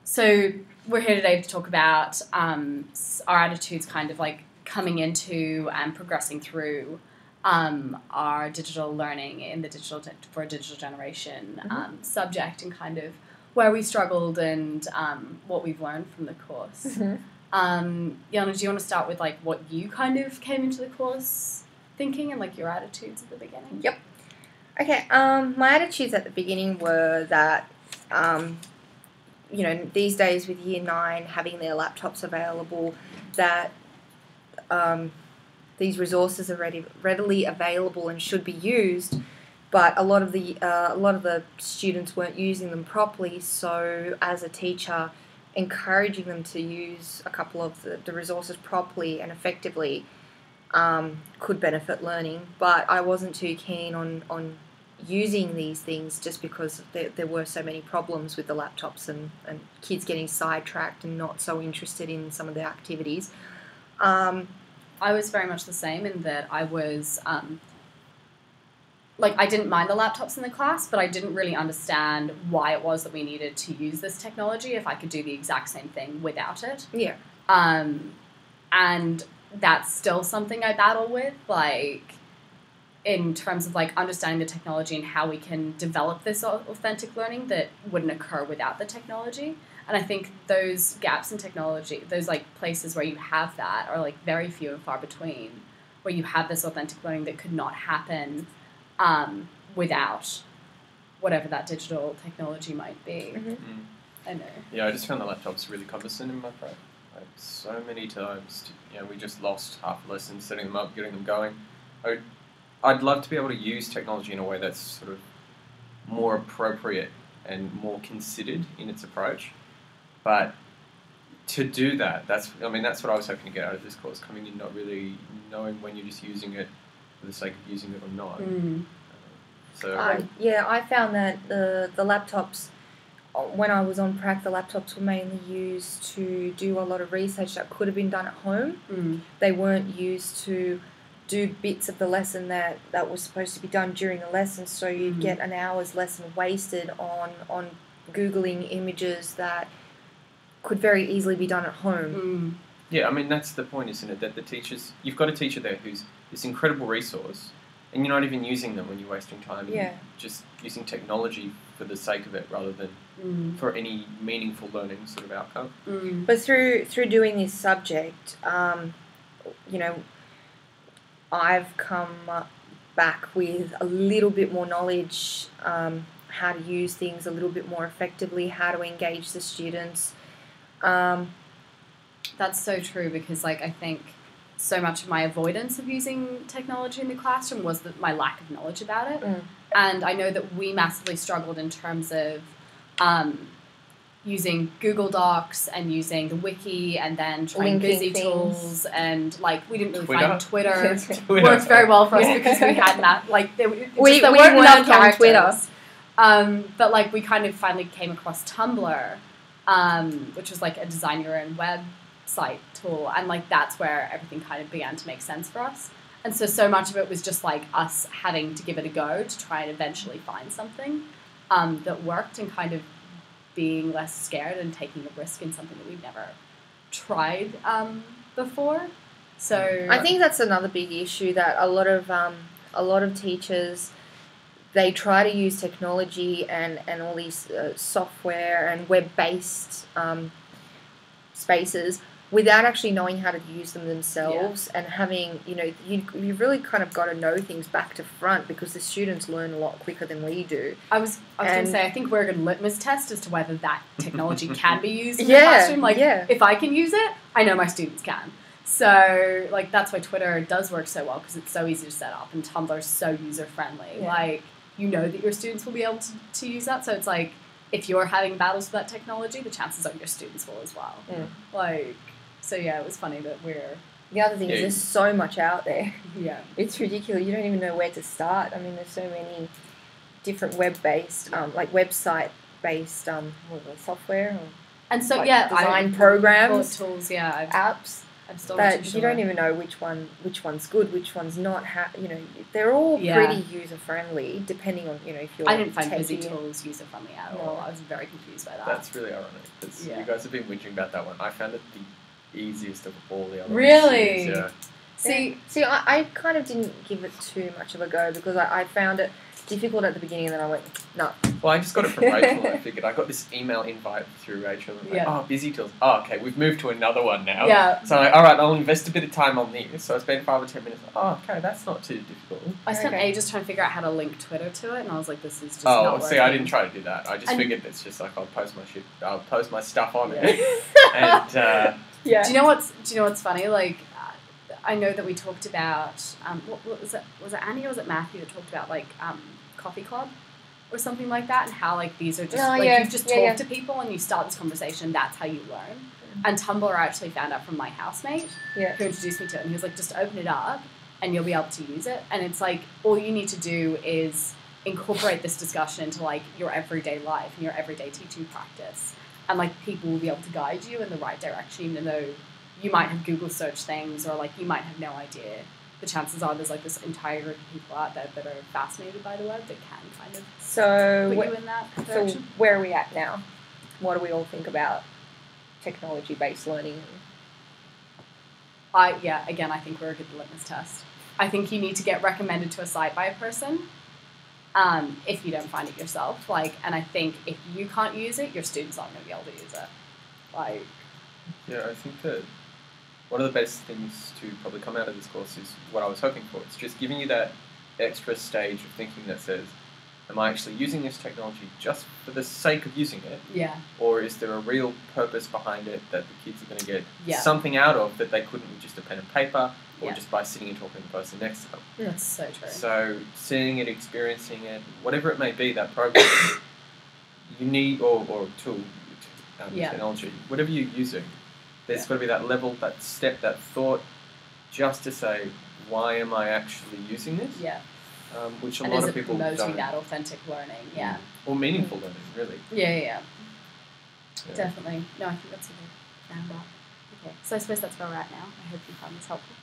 So we're here today to talk about our attitudes kind of like coming into and progressing through our digital learning in the for a digital generation subject, and kind of where we struggled and what we've learned from the course. Yana, do you want to start with like what you kind of came into the course thinking and like your attitudes at the beginning? Yep. Okay, my attitudes at the beginning were that, these days with Year 9 having their laptops available, that these resources are readily available and should be used, but a lot of the students weren't using them properly. So as a teacher, encouraging them to use a couple of the resources properly and effectively could benefit learning. But I wasn't too keen on using these things just because there were so many problems with the laptops and kids getting sidetracked and not so interested in some of the activities. I was very much the same in that I was, I didn't mind the laptops in the class, but I didn't really understand why it was that we needed to use this technology if I could do the exact same thing without it. Yeah. And that's still something I battle with, in terms of understanding the technology and how we can develop this authentic learning that wouldn't occur without the technology. And I think those gaps in technology, those places where you have that are very few and far between, where you have this authentic learning that could not happen without whatever that digital technology might be. I know. Yeah, I just found the laptops really cumbersome in my prep. So many times, we just lost half the lesson setting them up, getting them going. I'd love to be able to use technology in a way that's sort of more appropriate and more considered in its approach. But to do that, that's what I was hoping to get out of this course, coming in not really knowing when you're just using it for the sake of using it or not. I found that the laptops, when I was on prac, the laptops were mainly used to do a lot of research that could have been done at home. They weren't used to do bits of the lesson that was supposed to be done during the lesson, so you'd get an hour's lesson wasted on Googling images that could very easily be done at home. Yeah, that's the point, isn't it? That the teachers, you've got a teacher there who's this incredible resource, and you're not even using them when you're wasting time. Yeah. Just using technology for the sake of it rather than for any meaningful learning sort of outcome. But through doing this subject, I've come back with a little bit more knowledge, how to use things a little bit more effectively, how to engage the students. That's so true, because I think so much of my avoidance of using technology in the classroom was my lack of knowledge about it. And I know that we massively struggled in terms of using Google Docs and using the wiki and then trying busy tools, and we didn't really find Twitter worked very well for us because we had that there weren't enough characters. But we kind of finally came across Tumblr, which was a design your own website tool, and that's where everything kind of began to make sense for us. And so much of it was just us having to give it a go to try and eventually find something that worked, and kind of being less scared and taking a risk in something that we've never tried before. So I think that's another big issue, that a lot of teachers, they try to use technology and all these software and web-based spaces without actually knowing how to use them themselves, and having, you've really kind of got to know things back to front, because the students learn a lot quicker than we do. I was going to say, I think we're a good litmus test as to whether that technology can be used in the classroom. If I can use it, I know my students can. So, that's why Twitter does work so well, because it's so easy to set up, and Tumblr's so user-friendly. Yeah. That your students will be able to use that. So it's if you're having battles with that technology, the chances are your students will as well. So yeah, it was funny that we're... The other thing is there's so much out there. Yeah. It's ridiculous. You don't even know where to start. There's so many different web-based, website-based software. And so, design programs. Tools, yeah. Apps. I'm still that not too you sure. don't even know which one's good, which one's not. They're all pretty user friendly, depending on if you're. I didn't find Busy Tools user friendly at all. I was very confused by that. That's really ironic because you guys have been whinging about that one. I found it the easiest of all the other really? ones. See, I kind of didn't give it too much of a go because I found it difficult at the beginning, and then I went, no. Well, I just got it from Rachel. I figured I got this email invite through Rachel. And like, Busy Tools. Oh, okay, we've moved to another one now. Yeah. So I'm like, all right, I'll invest a bit of time on this. So I spent 5 or 10 minutes. Oh, okay, that's not too difficult. I spent ages trying to figure out how to link Twitter to it, and I was like, this is just not working. See, I didn't try to do that. I just figured it's just like I'll post my stuff on it. And do you know what's funny? Like, I know that we talked about what was it? Was it Annie or was it Matthew that talked about like Coffee Club or something like that, and how like these are just you just talk to people and you start this conversation. That's how you learn. And Tumblr I actually found out from my housemate who introduced me to it, and he was like, just open it up and you'll be able to use it. And it's like all you need to do is incorporate this discussion into like your everyday life and your everyday teaching practice, and like people will be able to guide you in the right direction, even though you might have Google search things or like you might have no idea. The chances are there's like this entire group of people out there that are fascinated by the web that can kind of put you in that direction. So where are we at now? What do we all think about technology-based learning? I think we're a good litmus test. I think you need to get recommended to a site by a person if you don't find it yourself. And I think if you can't use it, your students aren't going to be able to use it. Yeah, I think that one of the best things to probably come out of this course is what I was hoping for. It's just giving you that extra stage of thinking that says, am I actually using this technology just for the sake of using it? Yeah. Or is there a real purpose behind it that the kids are going to get something out of that they couldn't with just a pen and paper or just by sitting and talking to the person next to them? That's so true. So seeing it, experiencing it, whatever it may be, that program, you need, or tool, technology, whatever you're using, there's got to be that level, that step, that thought, just to say, why am I actually using this? Yeah. Which a lot of people don't. And is it promoting that authentic learning? Yeah. Or meaningful learning, really. Yeah. Definitely. No, I think that's a good roundabout. Okay, so I suppose that's where we're at now. I hope you found this helpful.